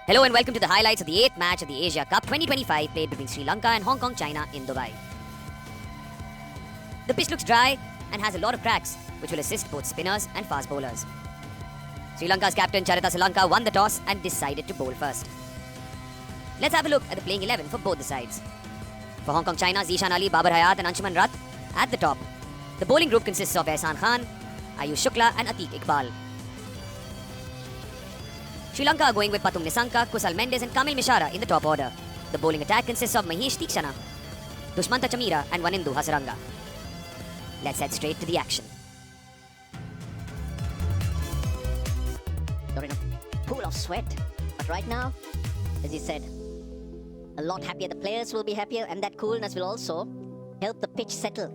Hello and welcome to the highlights of the 8th match of the Asia Cup 2025 played between Sri Lanka and Hong Kong, China in Dubai. The pitch looks dry and has a lot of cracks, which will assist both spinners and fast bowlers. Sri Lanka's captain ÇIÐRA Sri Lanka won the toss and decided to bowl first. Let's have a look at the playing 11 for both the sides. For Hong Kong, China, Zeeshan Ali, Babar Hayat and Anshuman Rath at the top. The bowling group consists of Ehsan Khan, Ayush Shukla and Atiq Iqbal. Sri Lanka are going with Pathum Nissanka, Kusal Mendes and Kamil Mishara in the top order. The bowling attack consists of Mahesh Theekshana, Dushmantha Chameera and Wanindu Hasaranga. Let's head straight to the action. You're in a pool of sweat. But right now, as you said, a lot happier. The players will be happier and that coolness will also help the pitch settle,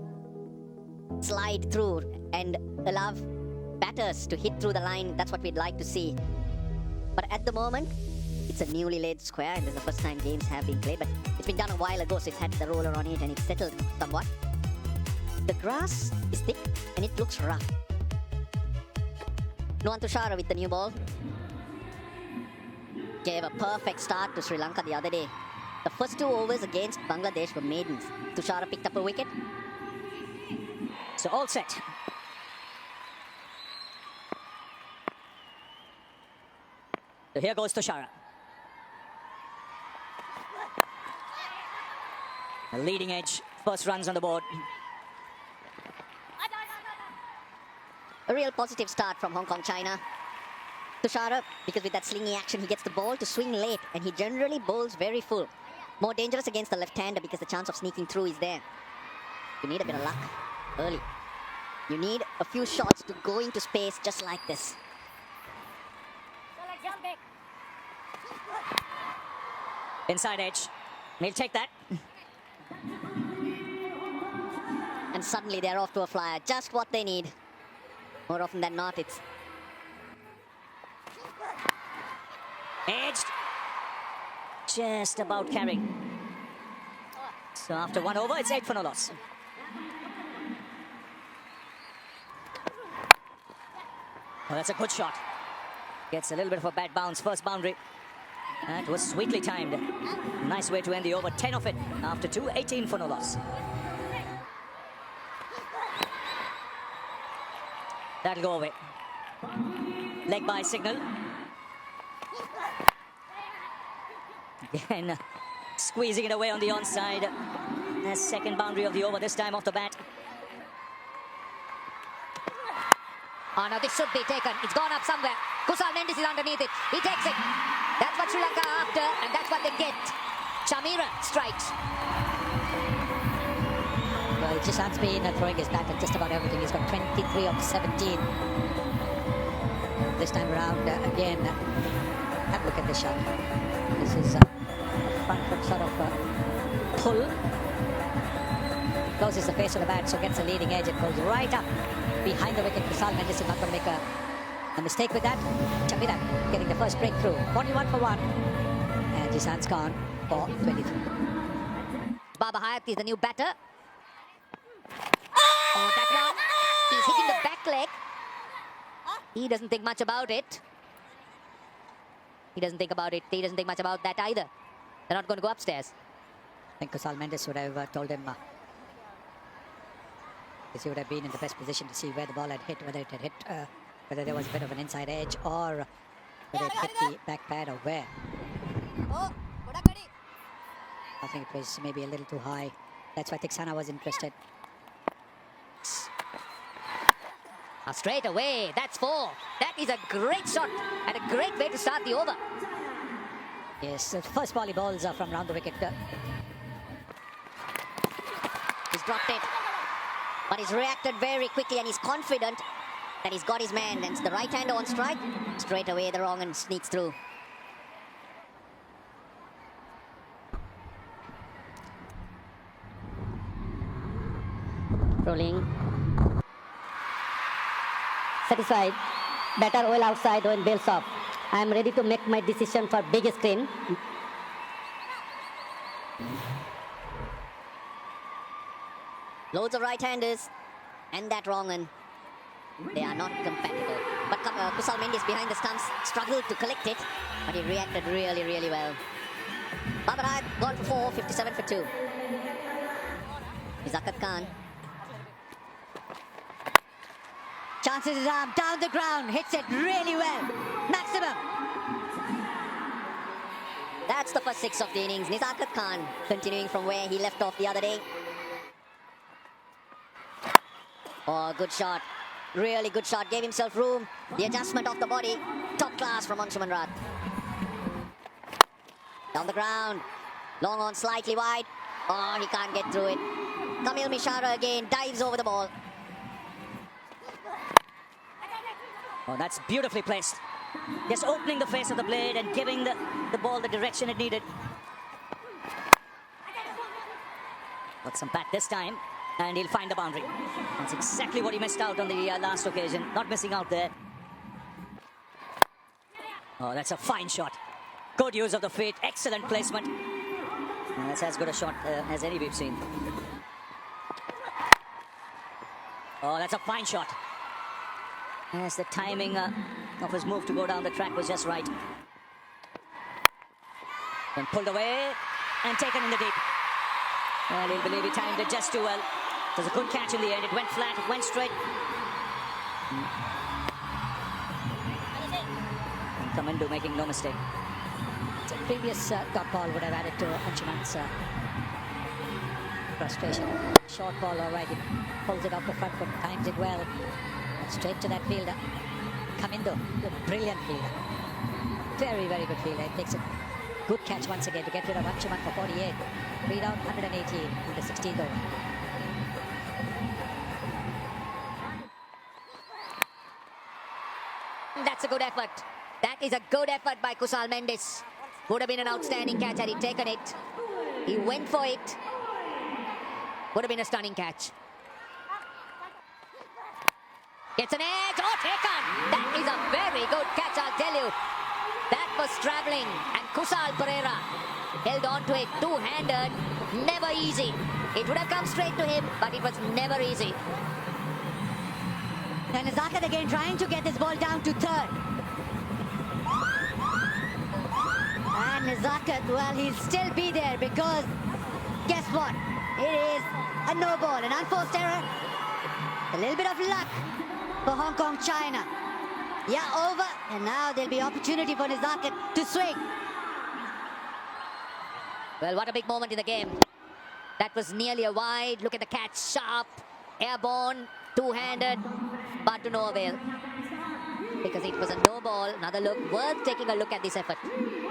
slide through and allow batters to hit through the line. That's what we'd like to see. But at the moment, it's a newly laid square and this is the first time games have been played, but it's been done a while ago, so it's had the roller on it and it's settled somewhat. The grass is thick and it looks rough. Nuwan Thushara with the new ball. Gave a perfect start to Sri Lanka the other day. The first 2 overs against Bangladesh were maidens. Thushara picked up a wicket. So all set. So here goes Thushara. A leading edge, first runs on the board. A real positive start from Hong Kong, China. Thushara, because with that slingy action, he gets the ball to swing late and he generally bowls very full. More dangerous against the left-hander because the chance of sneaking through is there. You need a bit of luck early. You need a few shots to go into space just like this. Inside edge. He'll take that. And suddenly they're off to a flyer. Just what they need. More often than not, it's edged. Just about carrying. So after 1 over, it's 8 for no loss. Oh, that's a good shot. Gets a little bit of a bad bounce. First boundary. That was sweetly timed. Nice way to end the over. 10 of it after 2, 18 for no loss. That'll go away. Leg by signal. Again, squeezing it away on the onside. The second boundary of the over, this time off the bat. Oh, now this should be taken. It's gone up somewhere. Kusal Mendes is underneath it. He takes it. That's what Sri Lanka are after, and that's what they get. Chameera strikes. Well, Jishan's been throwing his bat at just about everything. He's got 23 of 17. This time around, again, have a look at this shot. This is a front foot sort of pull. Closes the face of the bat, so gets a leading edge. It goes right up behind the wicket. Kusal Mendes is not going to make a mistake with that. Chameera getting the first breakthrough. 41 for 1. And Jishan's gone for 23. Babar Hayat is the new batter. Oh, that one. He's hitting the back leg. He doesn't think much about it. He doesn't think about it. He doesn't think much about that either. They're not going to go upstairs. I think Kusal Mendes would have told him he would have been in the best position to see where the ball had hit, whether it had hit, whether there was a bit of an inside edge or whether it hit the back pad or where. I think it was maybe a little too high. That's why Theekshana was interested. Now straight away, that's 4. That is a great shot and a great way to start the over. Yes, the first ball he bowls from round the wicket. He's dropped it. But he's reacted very quickly and he's confident that he's got his man. And it's the right hander on strike. Straight away the wrong and sneaks through. Rolling. Satisfied. Batter well outside when bails off. I am ready to make my decision for big screen. Loads of right-handers and that wrong and They are not compatible. But kusal Mendes behind the stumps struggled to collect it, but he reacted really, really well. Babarad gone for 4, 57 for 2. Zakat Khan. Chances his arm down the ground, hits it really well. Maximum. That's the first 6 of the innings. Nizakat Khan continuing from where he left off the other day. Oh, good shot. Really good shot. Gave himself room. The adjustment of the body. Top class from Anshuman Rath. Down the ground. Long on, slightly wide. Oh, he can't get through it. Kamil Mishara again dives over the ball. Oh, that's beautifully placed. Just opening the face of the blade and giving the ball the direction it needed. Got some bat this time, and he'll find the boundary. That's exactly what he missed out on the last occasion. Not missing out there. Oh, that's a fine shot. Good use of the feet. Excellent placement. That's as good a shot as any we've seen. Oh, that's a fine shot. Yes, the timing of his move to go down the track was just right. Then pulled away and taken in the deep. Well, he'll believe he timed it just too well. It was a good catch in the end. It went flat, it went straight. And Kamindu making no mistake. The previous dot ball would have added to Anshuman's frustration. Short ball, all right. He pulls it off the front foot, times it well. Straight to that fielder. Kamindu, a brilliant fielder. Very, very good fielder. It takes a good catch once again to get rid of Anshuman for 48. 3 down, 118 in the 16th over. That's a good effort. That is a good effort by Kusal Mendes. Would have been an outstanding catch had he taken it. He went for it. Would have been a stunning catch. Gets an edge. Oh, taken. That is a very good catch, I'll tell you. That was travelling, and Kusal Perera held on to it two-handed. Never easy. It would have come straight to him, but it was never easy. And Zakat again trying to get this ball down to third. And Zakat, well, he'll still be there because guess what? It is a no ball, an unforced error. A little bit of luck for Hong Kong, China. Yeah, over, and now there'll be opportunity for Nizakat to swing. Well, what a big moment in the game. That was nearly a wide. Look at the catch, sharp, airborne, two-handed, but to no avail. Because it was a no ball. Another look, worth taking a look at this effort.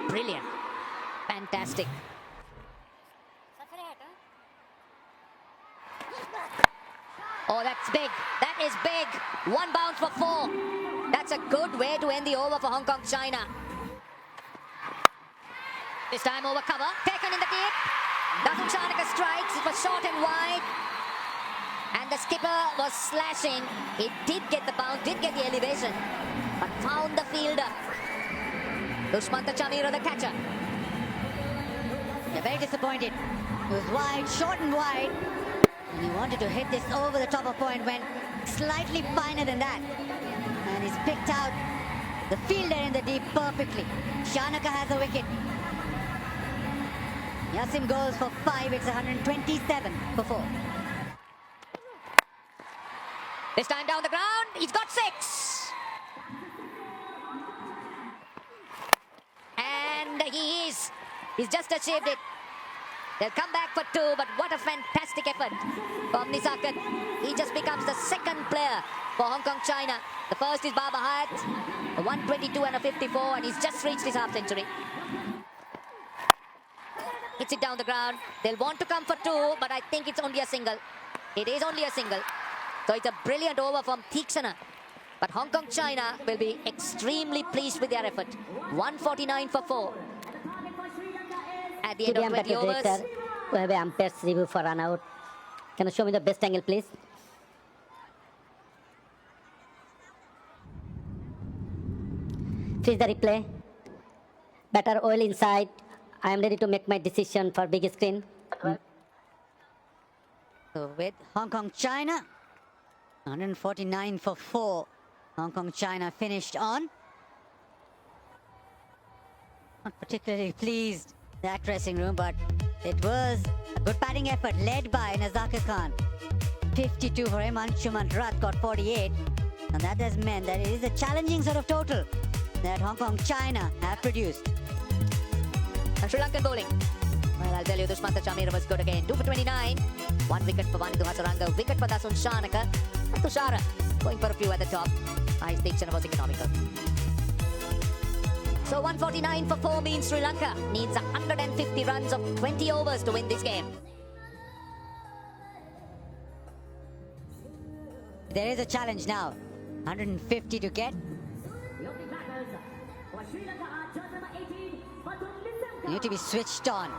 Brilliant. Fantastic. Oh, that's big. That is big. One bounce for 4. That's a good way to end the over for Hong Kong, China. This time over cover. Taken in the deep. Dasun Chanaka strikes. It was short and wide. And the skipper was slashing. He did get the bounce, did get the elevation, but found the fielder. Dushmanta Chamira, the catcher. They're very disappointed. It was wide, short and wide. And he wanted to hit this over the top of point, went slightly finer than that. And he's picked out the fielder in the deep perfectly. Shanaka has a wicket. Yasim goes for 5, it's 127 for 4. This time down the ground, he's got 6. And he's just achieved it. They'll come back for 2, but what a fantastic effort from Nizakat. He just becomes the second player for Hong Kong, China. The first is Baba Hayat, a 122 and a 54, and he's just reached his half century. Hits it down the ground. They'll want to come for 2, but I think it's only a single. It is only a single. So it's a brilliant over from ÇIÐXANA. But Hong Kong, China will be extremely pleased with their effort. 149 for 4. At the end of 20 overs. We have an umpire's review for run out. Can you show me the best angle, please? Freeze the replay. Better oil inside. I am ready to make my decision for big screen. So with Hong Kong, China. 149 for 4. Hong Kong, China finished on. Not particularly pleased that dressing room, but it was a good batting effort led by Nazaka Khan. 52 for him. Anshuman Rath got 48. And that has meant that it is a challenging sort of total that Hong Kong, China have produced. And Sri Lankan bowling. Well, I'll tell you, Dushmantha Chameera was good again. 2 for 29. 1 wicket for Wanindu Hasaranga. Wicket for Dasun Shanaka. And Tushara going for a few at the top. High stakes and was economical. So 149 for 4 means Sri Lanka needs 150 runs of 20 overs to win this game. There is a challenge now. 150 to get. You need to be switched on.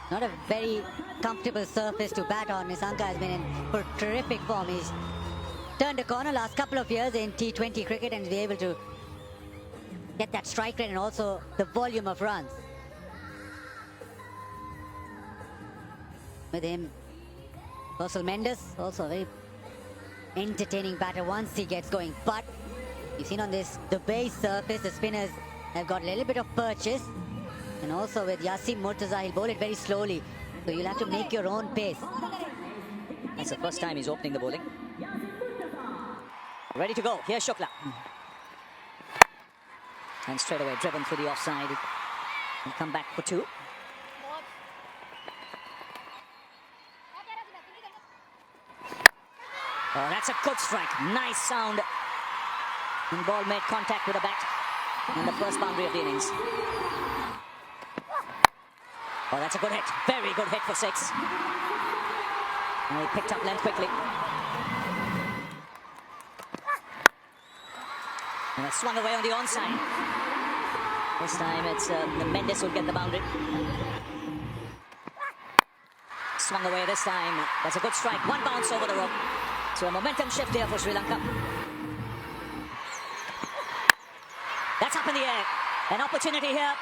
Not a very comfortable surface to bat on. Nissanka has been in for terrific form. He's turned a corner last couple of years in T20 cricket and be able to get that strike rate and also the volume of runs. With him, Russell Mendes, also a very entertaining batter once he gets going. But you've seen on this, the base surface, the spinners have got a little bit of purchase. And also with Yasim Murtaza, he'll bowl it very slowly. So you'll have to make your own pace. That's the first time he's opening the bowling. Ready to go. Here's Shukla. And straight away driven through the offside. He'll come back for 2. Oh, that's a good strike. Nice sound. And ball made contact with the bat. And the first boundary of the innings. Oh, that's a good hit. Very good hit for 6. And he picked up length quickly. And it swung away on the onside. This time it's the Mendes will get the boundary. Swung away this time. That's a good strike. 1 bounce over the rope. So a momentum shift here for Sri Lanka. That's up in the air. An opportunity here.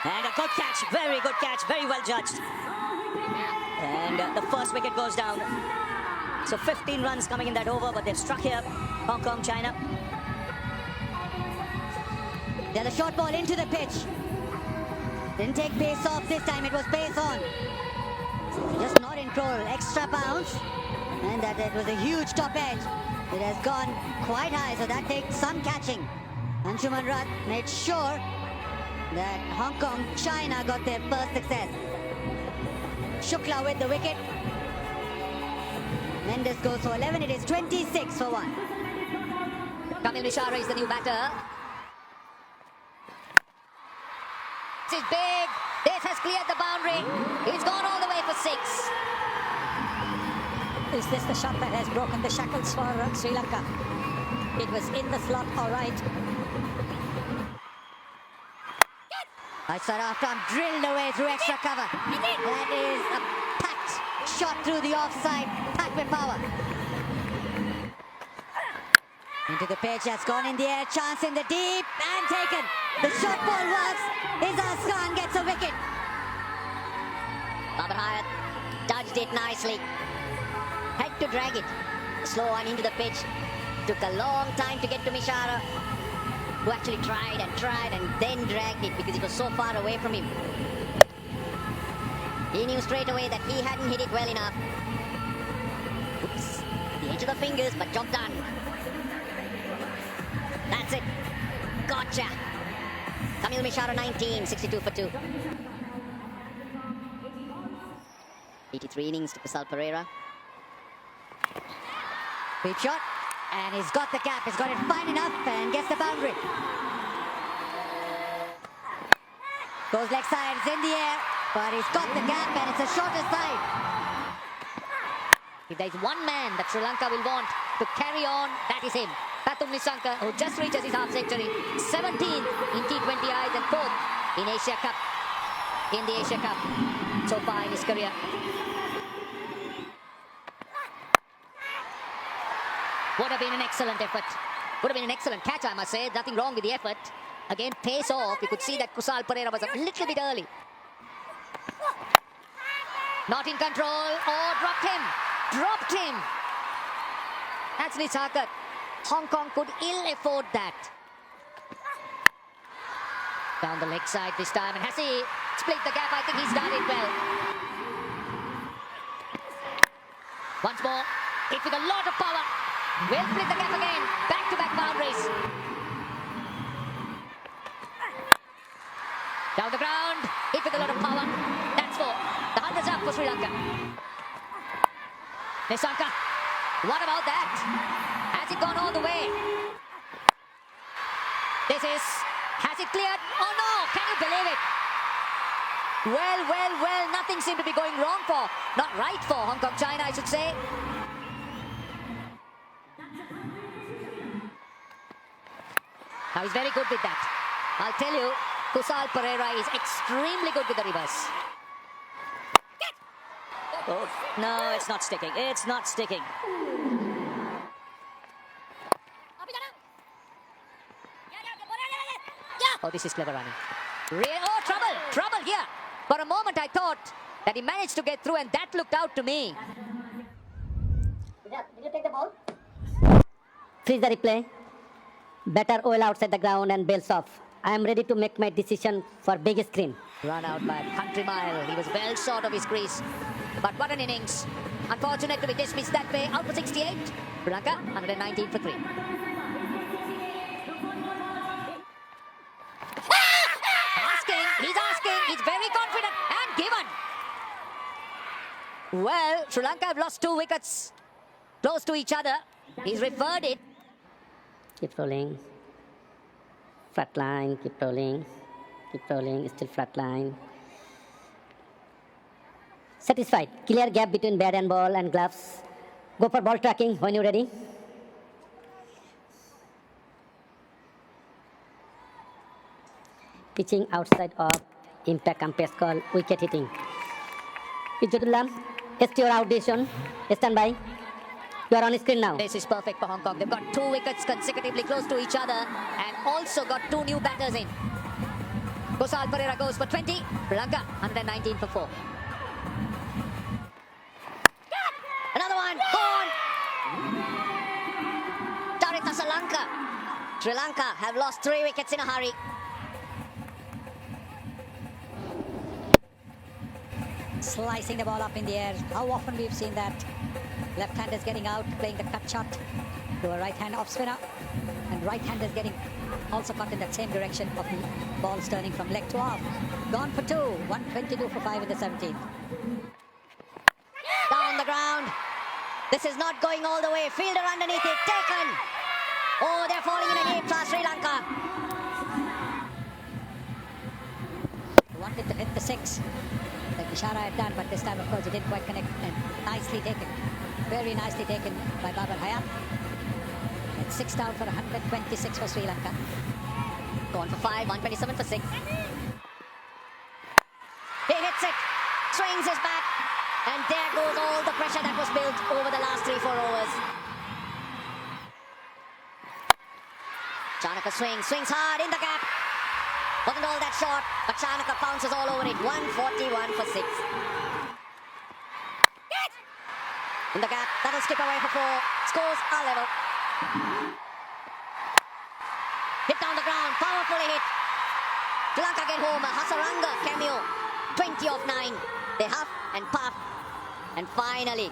And a good catch. Very good catch. Very well judged. And the first wicket goes down. So 15 runs coming in that over, but they've struck here. Hong Kong, China. There's a short ball into the pitch. Didn't take pace off this time. It was pace on. Just not in control. Extra bounce. And that it was a huge top edge. It has gone quite high, so that takes some catching. Anshuman Rath made sure that Hong Kong, China got their first success. Shukla with the wicket. Mendes goes for 11. It is 26 for 1. Kamil Mishara is the new batter. This is big. This has cleared the boundary. He's gone all the way for 6. Is this the shot that has broken the shackles for Sri Lanka? It was in the slot, all right. Outside half time, drilled away through extra cover. That is a packed shot through the offside, packed with power. Into the pitch, has gone in the air, chance in the deep, and taken. The short ball works. Izaz Khan gets a wicket. Babar Hayat dodged it nicely. Had to drag it. Slow on into the pitch. Took a long time to get to Mishara, who actually tried and then dragged it because it was so far away from him. He knew straight away that he hadn't hit it well enough. Oops, at the edge of the fingers, but job done. That's it. Gotcha. Kamil Mishara 19, 62 for 2. 83 innings to Kusal Perera. Big shot, and he's got the gap. He's got it fine enough and gets the boundary. Goes leg side, it's in the air, but he's got the gap and it's a shorter side. If there's one man that Sri Lanka will want to carry on, that is him. Pathum Nissanka, who just reaches his half century. 17th in T20Is and 4th in Asia Cup. In the Asia Cup so far in his career. Would have been an excellent effort. Would have been an excellent catch, I must say. Nothing wrong with the effort. Again, pace off. You could see that Kusal Perera was a little bit early. Not in control. Oh, dropped him. Dropped him. That's Nisaka. Hong Kong could ill afford that. Down the leg side this time, and has he split the gap? I think he's done it well. Once more, hit with a lot of power. Will split the gap again. Back-to-back boundaries. Down the ground, hit with a lot of power. That's four. The 100's up for Sri Lanka. Nisaka, what about that? Has it gone all the way? Has it cleared? Oh no, can you believe it? Well, nothing seemed to be going wrong for, not right for Hong Kong, China, I should say. Now he's very good with that. I'll tell you, ÇIÐANNA is extremely good with the reverse. Oh, no, it's not sticking. It's not sticking. Oh, this is clever running. Oh, trouble here. For a moment I thought that he managed to get through, and that looked out to me. Did you take the ball? Freeze the replay. Better oil outside the ground and bails off. I am ready to make my decision for big screen. Run out by a country mile. He was well short of his crease. But what an innings. Unfortunate to be dismissed that way. Out for 68. Sri Lanka, 119 for 3. He's asking. He's very confident. And given. Well, Sri Lanka have lost 2 wickets. Close to each other. He's referred it. Keep rolling. Flat line, keep rolling. Keep rolling, still flat line. Satisfied. Clear gap between bat and ball and gloves. Go for ball tracking when you're ready. Pitching outside of impact umpires call wicket hitting. Ijatullah, test your audition. Stand by. You are on screen now. This is perfect for Hong Kong. They've got 2 wickets consecutively close to each other and also got 2 new batters in. Kusal Pereira goes for 20. Sri Lanka 119 for 4. Another one. Gone. ĉARITA Sri Lanka. Sri Lanka have lost 3 wickets in a hurry. Slicing the ball up in the air. How often we've seen that? Left-handers getting out, playing the cut shot to a right-hand off-spinner, and right-handers getting also cut in that same direction of the balls turning from leg to off. Gone for 2, 122 for 5 in the 17th. Down the ground. This is not going all the way. Fielder underneath it. Taken. Oh, they're falling in a heap for Sri Lanka. Wanted to hit the 6, like Ishara had done, but this time, of course, it didn't quite connect. And nicely taken. Very nicely taken by Babar Hayat. It's 6 down for 126 for Sri Lanka. Gone for 5, 127 for 6. He hits it. Swings his bat. And there goes all the pressure that was built over the last 3-4 overs. ĉARITA swings hard in the gap. Wasn't all that short, but ĉARITA pounces all over it. 141 for 6. In the gap, that'll skip away for 4. Scores are level. Hit down the ground, powerfully hit. Sri Lanka get home, a Hasaranga cameo. 20 of 9. They huff and puff. And finally,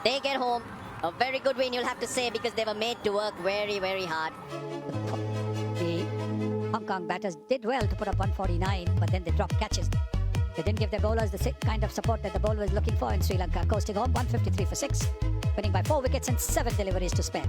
they get home. A very good win, you'll have to say, because they were made to work very, very hard. The Hong Kong batters did well to put up 149, but then they dropped catches. They didn't give their bowlers the kind of support that the bowler was looking for in Sri Lanka. Coasting home 153 for 6, winning by 4 wickets and 7 deliveries to spare.